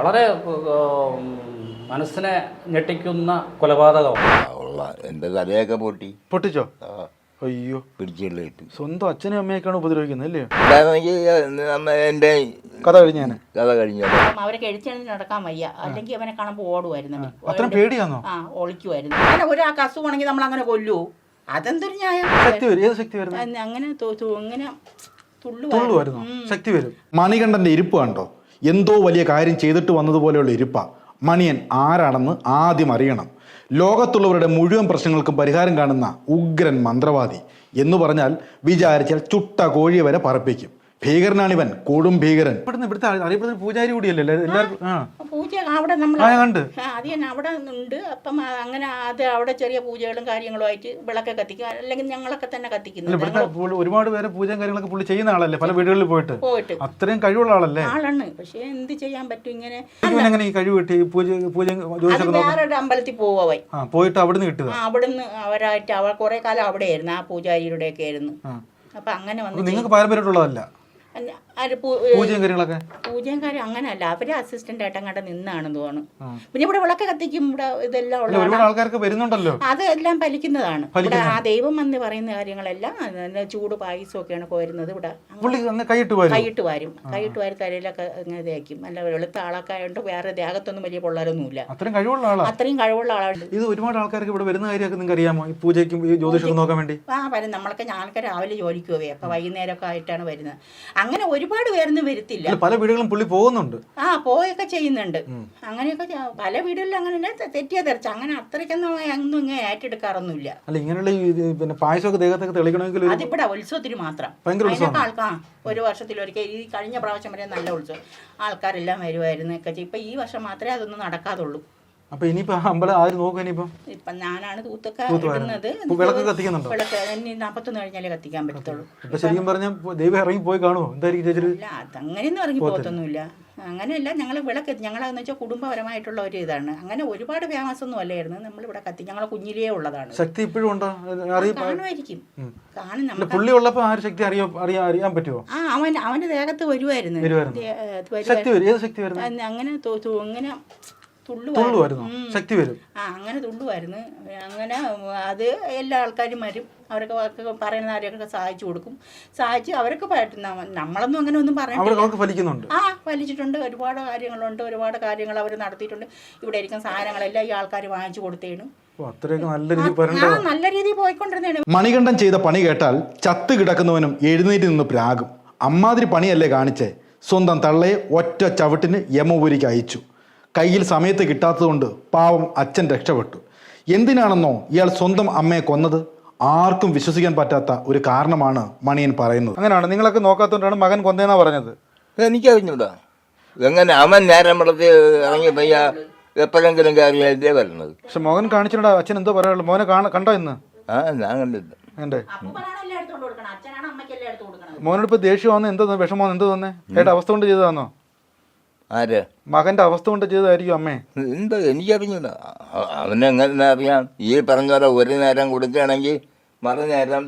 വളരെ മനസ്സിനെ ഞെട്ടിക്കുന്ന കൊലപാതകമാണ്. എൻ്റെ തലയൊക്കെ പൊട്ടിച്ചോ? അയ്യോ, പിടിച്ചിട്ട് സ്വന്തം അച്ഛനും അമ്മയൊക്കെയാണ് ഉപദ്രവിക്കുന്നത് അല്ലേ? എൻ്റെ കഥ കഴിഞ്ഞാണ്. അവരൊക്കെ എഴുത്തിയാണെങ്കിൽ നടക്കാൻ വയ്യ, അല്ലെങ്കിൽ അവനെ കാണുമ്പോൾ ഓടുമായിരുന്നു. അത്ര പേടിയാണോ? ഒളിക്കുമായിരുന്നു. അങ്ങനെ ഒരാൾക്ക് അസുഖമാണെങ്കിൽ നമ്മൾ അങ്ങനെ കൊല്ലുവോ? അതെന്തൊരു ന്യായം? ഏത് ശക്തി വരുന്നത്? അങ്ങനെ ഇങ്ങനെ തുള്ളുവായിരുന്നു, ശക്തി വരും. മണികണ്ഠന്റെ ഇരിപ്പ് കണ്ടോ? എന്തോ വലിയ കാര്യം ചെയ്തിട്ട് വന്നതുപോലെയുള്ള ഇരിപ്പാ. മണിയൻ ആരാണെന്ന് ആദ്യം അറിയണം. ലോകത്തുള്ളവരുടെ മുഴുവൻ പ്രശ്നങ്ങൾക്കും പരിഹാരം കാണുന്ന ഉഗ്രൻ മന്ത്രവാദി എന്ന് പറഞ്ഞാൽ വിചാരിച്ചാൽ ചുട്ട കോഴിയെ വരെ പറപ്പിക്കും. ഭീകരനാണിവൻ, കൊടും ഭീകരൻ. ഇവിടുത്തെ അറിയപ്പെടുന്ന പൂജാരി കൂടിയല്ലേ എല്ലാവർക്കും? പൂജ അവിടെ നമ്മൾ അത് തന്നെ അവിടെ ഉണ്ട്. അപ്പം അങ്ങനെ അത് അവിടെ ചെറിയ പൂജകളും കാര്യങ്ങളുമായിട്ട് വിളക്കെ കത്തിക്കുക, അല്ലെങ്കിൽ ഞങ്ങളൊക്കെ തന്നെ കത്തിക്കുന്നു. ഇവിടുത്തെ ഒരുപാട് പേരെ പൂജയും കാര്യങ്ങളൊക്കെ പുള്ളി ചെയ്യുന്ന ആളല്ലേ, പല വീടുകളിൽ പോയിട്ട് അത്രയും കഴിവുള്ള ആളല്ലേ? ആളാണ്. പക്ഷെ എന്ത് ചെയ്യാൻ പറ്റും? ഇങ്ങനെ ഈ കഴിവ് കിട്ടി വേറൊരു അമ്പലത്തിൽ പോവായി പോയിട്ട് അവിടുന്ന് കിട്ടുക. അവിടുന്ന് അവരായിട്ട് അവർ കുറെ കാലം അവിടെയായിരുന്നു, ആ പൂജാരിയുടെ ഒക്കെ ആയിരുന്നു. അപ്പൊ അങ്ങനെ വന്ന് നിങ്ങൾക്ക് പാരമ്പര്യമുള്ളതല്ല പൂജയും കാര്യം അങ്ങനെയല്ല. അവര് അസിസ്റ്റന്റ് ആയിട്ട് അങ്ങോട്ട് നിന്നാണെന്ന് തോന്നുന്നു. പിന്നെ ഇവിടെ വിളക്ക് കത്തിക്കും, ഇവിടെ ഇതെല്ലാം ഉള്ള അതെല്ലാം ഫലിക്കുന്നതാണ്. ഇവിടെ ആ ദൈവം എന്ന് പറയുന്ന കാര്യങ്ങളെല്ലാം ചൂട് പായസം ഒക്കെയാണ് കോരുന്നത്. ഇവിടെ കൈയിട്ട് വാരി തലയിലൊക്കെ ഇങ്ങനെ തേക്കും. നല്ല വെളുത്ത ആളൊക്കെ ആയതുകൊണ്ട് വേറെ ദേഹത്തൊന്നും വലിയ പൊള്ളലൊന്നുമില്ല. അത്രയും കഴിവുള്ള ആളാണ്. ഇത് ഒരുപാട് ആൾക്കാർക്ക് ഇവിടെ വരുന്ന കാര്യമൊക്കെ നിങ്ങൾക്ക് അറിയാമോ? ഈ പൂജയ്ക്കും ജ്യോതിഷം നോക്കാൻ വേണ്ടി വരും. നമ്മളൊക്കെ ഞാനൊക്കെ രാവിലെ ജോലിക്ക് പോവേ, അപ്പൊ വൈകുന്നേരമൊക്കെ ആയിട്ടാണ് വരുന്നത്. അങ്ങനെ ഒരുപാട് പേരൊന്നും വരത്തില്ല. പല വീടുകളും പുള്ളി പോകുന്നുണ്ട്, പോയൊക്കെ ചെയ്യുന്നുണ്ട്. അങ്ങനെയൊക്കെ പല വീടുകളിലും അങ്ങനെ തെറ്റിയ തെറിച്ച അങ്ങനെ അത്രയ്ക്കൊന്നും ഒന്നും ഇങ്ങനെ ഏറ്റെടുക്കാറൊന്നുമില്ല. അതിവിടെ ഉത്സവത്തിന് മാത്രം. ഒരു വർഷത്തിലൊരിക്കൽ, ഈ കഴിഞ്ഞ പ്രാവശ്യം വരെ നല്ല ഉത്സവം, ആൾക്കാരെല്ലാം വരുമായിരുന്നു ഒക്കെ. ഇപ്പൊ ഈ വർഷം മാത്രമേ അതൊന്നും നടക്കാതുള്ളൂ. അപ്പൊ ഇനിയിപ്പോ അമ്പലം ആര് നോക്കും? ഇപ്പൊ ഞാനാണ് തൂത്തൊക്കെ ഇടുന്നത്. വിളക്ക് കത്തിക്കുന്നുണ്ടോ? വിളക്ക് 41 കഴിഞ്ഞാലേ കത്തിക്കാൻ പറ്റത്തുള്ളൂ. ശരിക്കും പറഞ്ഞ ദൈവം ഇറങ്ങി പോയി കാണുമോ? എന്തായിരിക്കും? അതങ്ങനെയൊന്നും ഇറങ്ങി പോകത്തൊന്നുമില്ല. അങ്ങനെയല്ല, ഞങ്ങൾ വിളക്ക് ഞങ്ങളെന്ന് വെച്ചാൽ കുടുംബപരമായിട്ടുള്ള ഒരു ഇതാണ്. അങ്ങനെ ഒരുപാട് ഫേമസ് ഒന്നും അല്ലായിരുന്നു. നമ്മളിവിടെ കത്തി ഞങ്ങളെ കുഞ്ഞിലേ ഉള്ളതാണ്. ശക്തി ഇപ്പോഴും ഉണ്ടോ? കാണുമായിരിക്കും. കാണും. പുള്ളി ഉള്ളപ്പോ ആ ശക്തി അറിയാൻ പറ്റുമോ? അവന്റെ ദേഹത്ത് വരുമായിരുന്നു. അങ്ങനെ ഇങ്ങനെ തുള്ളുവായിരുന്നു. ശക്തി വരും. അങ്ങനെ തുള്ളുമായിരുന്നു. അങ്ങനെ അത് എല്ലാ ആൾക്കാരും വരും. അവരൊക്കെ പറയുന്നവരെയൊക്കെ സഹായിച്ചു കൊടുക്കും. സഹായിച്ച് അവരൊക്കെ നമ്മളൊന്നും അങ്ങനെ ഒന്നും പറയുന്നില്ല. വലിച്ചിട്ടുണ്ട്. ഒരുപാട് കാര്യങ്ങളുണ്ട്. ഒരുപാട് കാര്യങ്ങൾ അവർ നടത്തിയിട്ടുണ്ട്. ഇവിടെ ഇരിക്കുന്ന സാധനങ്ങളെല്ലാം ഈ ആൾക്കാർ വാങ്ങിച്ചു കൊടുത്തേനും നല്ല രീതിയിൽ പോയിക്കൊണ്ടിരുന്നേണ്. മണികണ്ഠൻ ചെയ്ത പണി കേട്ടാൽ ചത്ത് കിടക്കുന്നവനും എഴുന്നേറ്റ് നിന്ന് പ്രാകും. അമ്മാതിരി പണിയല്ലേ കാണിച്ചേ. സ്വന്തം തള്ളയെ ഒറ്റ ചവിട്ടിന് യമപുരിക്ക് അയച്ചു. കയ്യിൽ സമയത്ത് കിട്ടാത്തതുകൊണ്ട് പാവം അച്ഛൻ രക്ഷപ്പെട്ടു. എന്തിനാണെന്നോ ഇയാൾ സ്വന്തം അമ്മയെ കൊന്നത്? ആർക്കും വിശ്വസിക്കാൻ പറ്റാത്ത ഒരു കാരണമാണ് മണിയൻ പറയുന്നത്. അങ്ങനെയാണ്. നിങ്ങളൊക്കെ നോക്കാത്തതുകൊണ്ടാണ് മകൻ കൊന്നേന്നാ പറഞ്ഞത്. എനിക്കറിഞ്ഞൂടാ എങ്ങനെ അവൻ നേരം വെള്ളത്തിൽ ഇറങ്ങി പയ്യ എപ്പോഴെങ്കിലും കാര്യമല്ലേ വരുന്നത്. പക്ഷെ മകൻ കാണിച്ചിട്ടുണ്ടോ? അച്ഛൻ എന്തോ പറയാനുള്ളൂ? മോനെ കണ്ടോ ഇന്ന്? ഞാൻ കണ്ടില്ല. മോനോട് ഇപ്പൊ ദേഷ്യമാണെന്ന് എന്തോ വിഷമമാണെന്ന് എന്തോ തന്നെ ഏട്ടാ അവസ്ഥ കൊണ്ട് ചെയ്തതാണോ? ആര്? മകന്റെ അവസ്ഥ കൊണ്ട് ചെയ്തതായിരിക്കും അമ്മേ. എന്താ എനിക്കറിഞ്ഞൂല. അവനെങ്ങനെ അറിയാം? ഈ പറഞ്ഞ പോലെ ഒരു നേരം കൊടുക്കുകയാണെങ്കിൽ മറുനേരം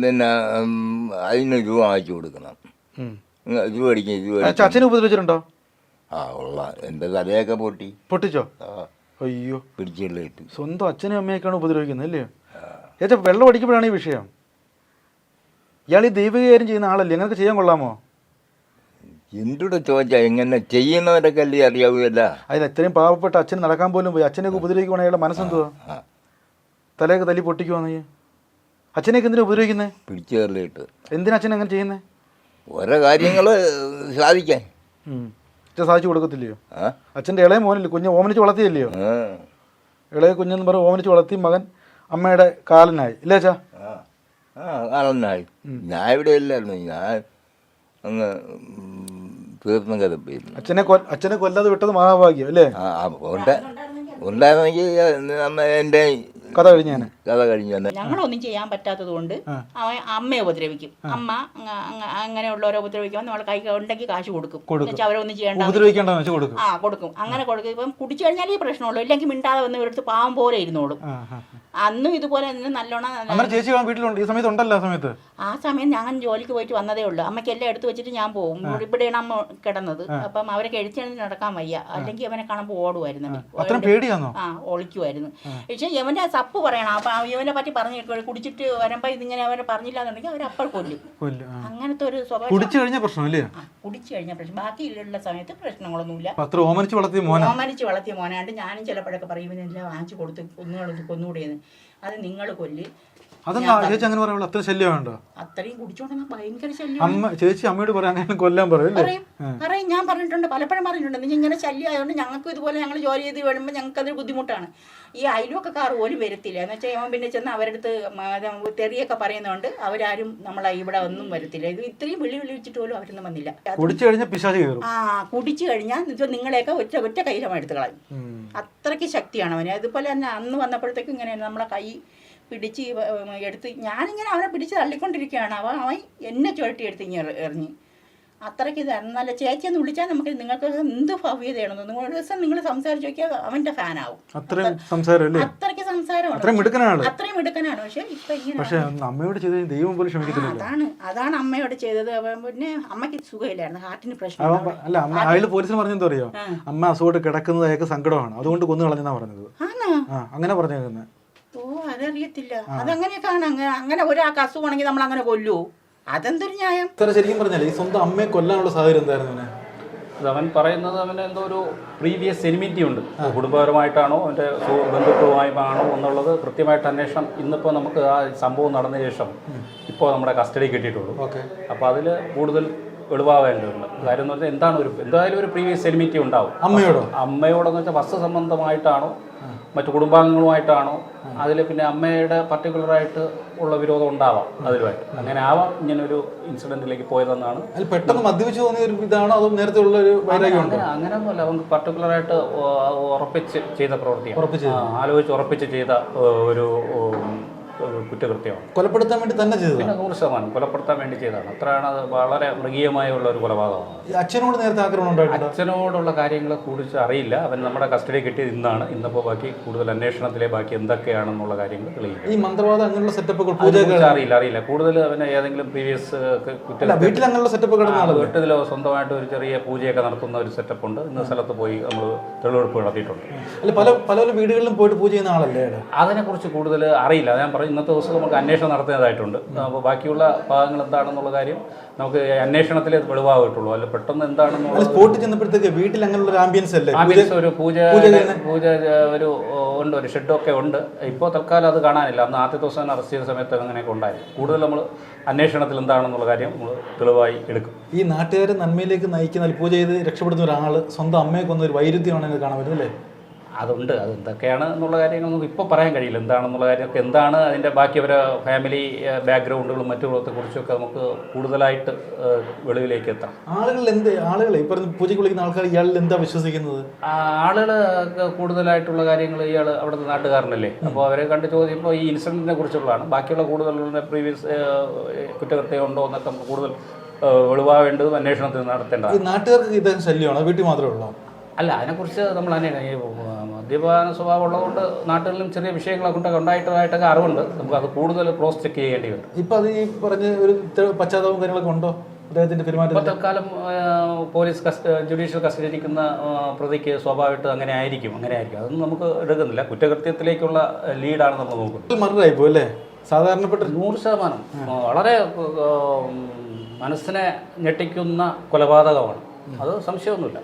പിന്നെ അതിന് രൂപ വാങ്ങിച്ചു കൊടുക്കണം. രൂപ അടിക്കും. അച്ഛനെ ഉപദ്രവിച്ചിട്ടുണ്ടോ? ഉള്ള എൻ്റെ തലയൊക്കെ പൊട്ടിച്ചോ? അയ്യോ, പിടിച്ചിട്ട് സ്വന്തം അച്ഛനും അമ്മയൊക്കെയാണ് ഉപദ്രവിക്കുന്നത് അല്ലേ? ചേച്ചാ വെള്ളം അടിക്കുമ്പോഴാണ് ഈ വിഷയം. ഇയാൾ ഈ ദൈവകാര്യം ചെയ്യുന്ന ആളല്ലേ, നിങ്ങൾക്ക് ചെയ്യാൻ കൊള്ളാമോ? എന്തുകൂടെ ചോദിച്ചാൽ എങ്ങനെ ചെയ്യുന്നവരൊക്കെ അല്ലേ അറിയാവൂല്ല. അതിൽ എത്രയും പാവപ്പെട്ട അച്ഛൻ നടക്കാൻ പോലും പോയി അച്ഛനൊക്കെ ഉപദ്രവിക്കുവാണെങ്കിൽ അയാളുടെ മനസ്സെന്തുവാ? തലയൊക്കെ തല്ലി പൊട്ടിക്കുവാണെങ്കിൽ അച്ഛനെയൊക്കെ എന്തിനാ ഉപദ്രവിക്കുന്നത്? പിടിച്ചു കയറിയിട്ട് എന്തിനാ അച്ഛൻ അങ്ങനെ ചെയ്യുന്നത്? ഓരോ കാര്യങ്ങൾ സാധിക്കാൻ അച്ഛൻ സാധിച്ചു കൊടുക്കത്തില്ലയോ? അച്ഛൻ്റെ ഇളയ മോനില്ലേ, കുഞ്ഞ് ഓമനിച്ച് വളർത്തിയല്ലയോ? ഇളയ കുഞ്ഞെന്ന് പറഞ്ഞ് ഓമനിച്ച് വളർത്തി മകൻ അമ്മയുടെ കാലനായി ഇല്ലേ അച്ഛാ? കാലനായി. ഞാൻ ഇവിടെ ഇല്ലായിരുന്നു. ഞാൻ അങ്ങ് തീർത്തും കഥപ്പിയിരുന്നു. അച്ഛനെ കൊല്ലാതെ വിട്ടത് മഹാഭാഗ്യം അല്ലേ? ഉണ്ടായിരുന്നെങ്കിൽ എൻ്റെ കഥ കഴിഞ്ഞു. ഞങ്ങളൊന്നും ചെയ്യാൻ പറ്റാത്തത് കൊണ്ട് അവൻ അമ്മയെ ഉപദ്രവിക്കും. അമ്മ അങ്ങനെയുള്ളവരെ ഉപദ്രവിക്കുമ്പോൾ നമ്മൾ കൈ ഉണ്ടെങ്കിൽ കാശ് കൊടുക്കും. അവരൊന്നും ചെയ്യേണ്ട കൊടുക്കും. അങ്ങനെ കൊടുക്കും. ഇപ്പം കുടിച്ചു കഴിഞ്ഞാൽ ഈ പ്രശ്നമുള്ളൂ. ഇല്ലെങ്കിൽ മിണ്ടാതെ വന്ന് ഇവിടുത്തെ പാവം പോലെ ഇരുന്നോളും. അന്നും ഇതുപോലെ തന്നെ നല്ലോണം അമ്മ ചേച്ചി വീട്ടിലുണ്ട് ഈ സമയത്ത് ഉണ്ടല്ലോ ആ സമയത്ത്. ആ സമയം ഞാൻ ജോലിക്ക് പോയിട്ട് വന്നതേ ഉള്ളൂ. അമ്മയ്ക്ക് എല്ലാം എടുത്തു വെച്ചിട്ട് ഞാൻ പോകും. ഇവിടെയാണ് അമ്മ കിടന്നത്. അപ്പം അവരെ കഴിച്ചാൽ നടക്കാൻ വയ്യ, അല്ലെങ്കിൽ അവനെ കാണുമ്പോൾ ഓടുമായിരുന്നു. പേടിയാണോ? ഒളിക്കുമായിരുന്നു. പക്ഷേ ഇവന്റെ സപ്പ് പറയണം. അപ്പൊ ഇവനെ പറ്റി പറഞ്ഞു കുടിച്ചിട്ട് വരുമ്പോ ഇതിങ്ങനെ അവനെ പറഞ്ഞില്ല എന്നുണ്ടെങ്കിൽ അവരപ്പോൾ കൊല്ലും. അങ്ങനത്തെ ഒരു സ്വഭാവം. കുടിച്ചു കഴിഞ്ഞ പ്രശ്നമല്ലേ? കുടിച്ചു കഴിഞ്ഞ പ്രശ്നം. ബാക്കിയുള്ള സമയത്ത് പ്രശ്നങ്ങളൊന്നുമില്ല. ഓമനിച്ച് വളർത്തിയ മോനാണ്ട് ഞാനും ചിലപ്പോഴൊക്കെ പറയും ഇവനെല്ലാം വാങ്ങിച്ചു കൊടുത്ത് കൊന്നുകൂടിയെന്ന്. അത് നിങ്ങൾ കൊല്ല്. ചേച്ചി അങ്ങനെ പറയുള്ളൂ. അത്ര ശല്യം വേണ്ടോ? അത്രയും കുടിച്ചോണ്ടെങ്കിൽ ഭയങ്കര ശല്യം. അമ്മ ചേച്ചി അമ്മയോട് പറയാം അങ്ങനെ കൊല്ലാൻ പറയും. ഞാൻ പറഞ്ഞിട്ടുണ്ട്, പലപ്പോഴും പറഞ്ഞിട്ടുണ്ട്. നിങ്ങൾ ഇങ്ങനെ ശല്യം ആയതുകൊണ്ട് ഞങ്ങൾക്ക് ഇതുപോലെ ഞങ്ങൾ ജോലി ചെയ്ത് വരുമ്പോൾ ഞങ്ങൾക്ക് അതൊരു ബുദ്ധിമുട്ടാണ്. ഈ അയൽവക്കക്കാർ പോലും വരത്തില്ല. എന്ന് വെച്ചാൽ ഇവൻ പിന്നെ ചെന്ന് അവരുടെ അടുത്ത് തെറിയൊക്കെ പറയുന്നതുകൊണ്ട് അവരാരും നമ്മളെ ഇവിടെ ഒന്നും വരത്തില്ല. ഇത് ഇത്രയും വിളിച്ചിട്ട് പോലും അവരൊന്നും വന്നില്ല. കുടിച്ചു കഴിഞ്ഞാൽ പിശാച് കയറും. കുടിച്ചു കഴിഞ്ഞാൽ നിങ്ങളെയൊക്കെ ഒറ്റ കൈലം എടുത്ത് കളയും. അത്രയ്ക്ക് ശക്തിയാണ് അവന്. അതുപോലെ തന്നെ അന്ന് വന്നപ്പോഴത്തേക്കും ഇങ്ങനെയാണ് നമ്മളെ കൈ പിടിച്ച് എടുത്ത് ഞാനിങ്ങനെ അവനെ പിടിച്ച് തള്ളിക്കൊണ്ടിരിക്കുകയാണ്. അവൻ എന്നെ ചുഴട്ടി എടുത്ത് ഇങ്ങനെ എറിഞ്ഞ്. അത്രയ്ക്ക് ഇതായിരുന്നു. നല്ല ചേച്ചിയെന്ന് വിളിച്ചാൽ നിങ്ങൾക്ക് എന്ത് ഭവ്യതയാണെന്ന് ഒരു ദിവസം നിങ്ങൾ സംസാരിച്ച് നോക്കിയാൽ അവന്റെ ഫാനാവും. അത്രയ്ക്ക് സംസാരമാണ്, അത്രയും മിടുക്കനാണ്. പക്ഷെ ഇപ്പൊ ഇങ്ങനെ അതാണ് അമ്മയോട് ചെയ്തത്. പിന്നെ അമ്മയ്ക്ക് സുഖമില്ലായിരുന്നു, ഹാർട്ടിന് പ്രശ്നം. പോലീസിന് പറഞ്ഞെന്തോ അറിയോ, അമ്മ അസുഖമായിട്ട് കിടക്കുന്നത് അയാൾക്ക് സങ്കടമാണ്, അതുകൊണ്ട് കൊന്നു കളഞ്ഞാ പറഞ്ഞത്. അങ്ങനെ പറഞ്ഞേക്കുന്നത്. ഓ അതറിയത്തില്ല. അതങ്ങനെയൊക്കെയാണ്. അങ്ങനെ ഒരാൾക്ക് അസുഖമാണെങ്കിൽ നമ്മൾ അങ്ങനെ കൊല്ലുവോ? അതെന്തൊരു ന്യായം? ശരിക്കും പറഞ്ഞാൽ ഈ സ്വന്തം അമ്മയെ കൊല്ലാനുള്ള സാഹചര്യം എന്തായിരുന്നു? അവൻ പറയുന്നത് അവന് എന്തോ ഒരു പ്രീവിയസ് എനിമിറ്റി ഉണ്ട്. കുടുംബപരമായിട്ടാണോ അവൻ്റെ ബന്ധുക്കളുമായിട്ടാണോ എന്നുള്ളത് കൃത്യമായിട്ട് അന്വേഷണം ഇന്നിപ്പോൾ നമുക്ക് ആ സംഭവം നടന്ന ശേഷം ഇപ്പോൾ നമ്മുടെ കസ്റ്റഡി കിട്ടിയിട്ടുള്ളൂ. അപ്പോൾ അതിൽ കൂടുതൽ വെളിവാവേണ്ടതുണ്ട്. കാര്യം എന്ന് പറഞ്ഞാൽ എന്തായാലും ഒരു പ്രീവിയസ് എനിമിറ്റി ഉണ്ടാവും. അമ്മയോടെന്ന് വെച്ചാൽ വസ്തു സംബന്ധമായിട്ടാണോ മറ്റു കുടുംബാംഗങ്ങളുമായിട്ടാണോ, അതിൽ പിന്നെ അമ്മയുടെ പർട്ടിക്കുലറായിട്ട് ഉള്ള വിരോധം ഉണ്ടാവാം. അതിലുമായിട്ട് അങ്ങനെ ആവാം ഇങ്ങനൊരു ഇൻസിഡന്റിലേക്ക് പോയതെന്നാണ്. പെട്ടെന്ന് മദ്യപിച്ച് തോന്നിയ ഒരു ഇതാണോ അതോ നേരത്തെ ഉള്ള ഒരു അങ്ങനെയൊന്നുമല്ല. അവർക്ക് പർട്ടിക്കുലറായിട്ട് ഉറപ്പിച്ച് ചെയ്ത പ്രവൃത്തിയാണ്, ആലോചിച്ച് ഉറപ്പിച്ച് ചെയ്ത ഒരു കുറ്റകൃത്യമാണ്. കൊലപ്പെടുത്താൻ വേണ്ടി തന്നെ ചെയ്തത്. പിന്നെ 100% കൊലപ്പെടുത്താൻ വേണ്ടി ചെയ്തതാണ്. അത്രയാണ്. അത് വളരെ മൃഗീയമായുള്ള ഒരു കൊലപാതകമാണ്. അച്ഛനോട് നേരത്തെ ആക്രമണം ഉണ്ടായിട്ടുണ്ട്? അച്ഛനോടുള്ള കാര്യങ്ങളെ കുറിച്ച് അറിയില്ല. അവൻ നമ്മുടെ കസ്റ്റഡി കിട്ടിയത് ഇന്നാണ്. ഇന്നിപ്പോൾ ബാക്കി കൂടുതൽ അന്വേഷണത്തിലെ ബാക്കി എന്തൊക്കെയാണെന്നുള്ള കാര്യങ്ങൾ തെളിയില്ല. ഈ മന്ത്രവാദം അങ്ങനെയുള്ള സെറ്റപ്പ് അറിയില്ല. കൂടുതൽ അവന് ഏതെങ്കിലും പ്രീവിയസ് വീട്ടിൽ അങ്ങനെയുള്ള സെറ്റപ്പ് വീട്ടിലോ സ്വന്തമായിട്ട് ഒരു ചെറിയ പൂജയൊക്കെ നടത്തുന്ന ഒരു സെറ്റപ്പ് ഉണ്ട്. ഇന്ന സ്ഥലത്ത് പോയി നമ്മൾ തെളിവെടുപ്പ് നടത്തിയിട്ടുണ്ട്. പല വീടുകളിലും പോയിട്ട് പൂജ ചെയ്യുന്ന ആളല്ലേ? അതിനെക്കുറിച്ച് കൂടുതൽ അറിയില്ല. ഞാൻ പറഞ്ഞു ഇന്നത്തെ ദിവസം നമുക്ക് അന്വേഷണം നടത്തുന്നതായിട്ടുണ്ട്. അപ്പോൾ ബാക്കിയുള്ള ഭാഗങ്ങൾ എന്താണെന്നുള്ള കാര്യം നമുക്ക് അന്വേഷണത്തിലേ വെളിവാകിട്ടുള്ളൂ. അല്ല പെട്ടെന്ന് എന്താണെന്നുള്ള സ്പോട്ട് ചെന്നപ്പോഴത്തേക്ക് വീട്ടിൽ അങ്ങനെയുള്ള ആംബിയൻസ് ഒരു പൂജ ഉണ്ട്, ഒരു ഷെഡൊക്കെ ഉണ്ട്. ഇപ്പോൾ തൽക്കാലം അത് കാണാനില്ല. അന്ന് ആദ്യത്തെ ദിവസം അറസ്റ്റ് ചെയ്ത സമയത്ത് അങ്ങനെയൊക്കെ ഉണ്ടായി. കൂടുതൽ നമ്മൾ അന്വേഷണത്തിൽ എന്താണെന്നുള്ള കാര്യം നമ്മൾ തെളിവായി എടുക്കും. ഈ നാട്ടുകാരെ നന്മയിലേക്ക് നയിക്കുന്ന പൂജ ചെയ്ത് രക്ഷപ്പെടുന്ന ഒരാൾ സ്വന്തം അമ്മയെ കൊന്ന ഒരു വൈരുദ്ധ്യമാണെന്ന് കാണാൻ പറ്റുന്നില്ലേ? അതുണ്ട്. അതെന്തൊക്കെയാണ് എന്നുള്ള കാര്യങ്ങൾ നമുക്ക് ഇപ്പോൾ പറയാൻ കഴിയില്ല. എന്താണെന്നുള്ള കാര്യമൊക്കെ എന്താണ് അതിൻ്റെ ബാക്കി അവരെ ഫാമിലി ബാക്ക്ഗ്രൗണ്ടുകളും മറ്റുള്ളത്തെ കുറിച്ചൊക്കെ നമുക്ക് കൂടുതലായിട്ട് വെളിവിലേക്ക് എത്താം. ആളുകൾ ഈ പറഞ്ഞ പൂജയ്ക്ക് വിളിക്കുന്ന ആൾക്കാർ ഇയാളിൽ എന്താ വിശ്വസിക്കുന്നത്? ആളുകൾ കൂടുതലായിട്ടുള്ള കാര്യങ്ങൾ ഇയാൾ അവിടുത്തെ നാട്ടുകാരനല്ലേ. അപ്പോൾ അവരെ കണ്ട് ചോദിക്കുമ്പോൾ ഈ ഇൻസിഡൻറ്റിനെ കുറിച്ചുള്ളതാണ്. ബാക്കിയുള്ള കൂടുതലുള്ള പ്രീവിയസ് കുറ്റകൃത്യം ഉണ്ടോ എന്നൊക്കെ കൂടുതൽ വെളിവാവേണ്ടതും അന്വേഷണത്തിൽ നടത്തേണ്ടത്. ഈ നാട്ടുകാർക്ക് ഇത് ശല്യമാണോ വീട്ടിൽ മാത്രമേ ഉള്ളൂ? അല്ല, അതിനെക്കുറിച്ച് നമ്മൾ ഈ മദ്യപാന സ്വഭാവം ഉള്ളതുകൊണ്ട് നാട്ടുകളിലും ചെറിയ വിഷയങ്ങളൊക്കെ ഉണ്ടായിട്ടൊക്കെ അറിവുണ്ട്. നമുക്ക് അത് കൂടുതൽ ക്രോസ് ചെക്ക് ചെയ്യേണ്ടി വരും. ഇപ്പം അത് ഈ പറഞ്ഞ ഒരു പശ്ചാത്തലവും കാര്യങ്ങളൊക്കെ ഉണ്ടോ അദ്ദേഹത്തിൻ്റെ പെരുമാറ്റം? തൽക്കാലം പോലീസ് ജുഡീഷ്യൽ കസ്റ്റഡി ഇരിക്കുന്ന പ്രതിക്ക് സ്വാഭാവികമായിട്ട് അങ്ങനെ ആയിരിക്കും. അതൊന്നും നമുക്ക് എടുക്കുന്നില്ല. കുറ്റകൃത്യത്തിലേക്കുള്ള ലീഡാണ് നമ്മൾ നോക്കുന്നത്. മർഡറായിപ്പോ അല്ലേ? സാധാരണപ്പെട്ട 100% വളരെ മനസ്സിനെ ഞെട്ടിക്കുന്ന കൊലപാതകമാണ്. അത് സംശയമൊന്നുമില്ല.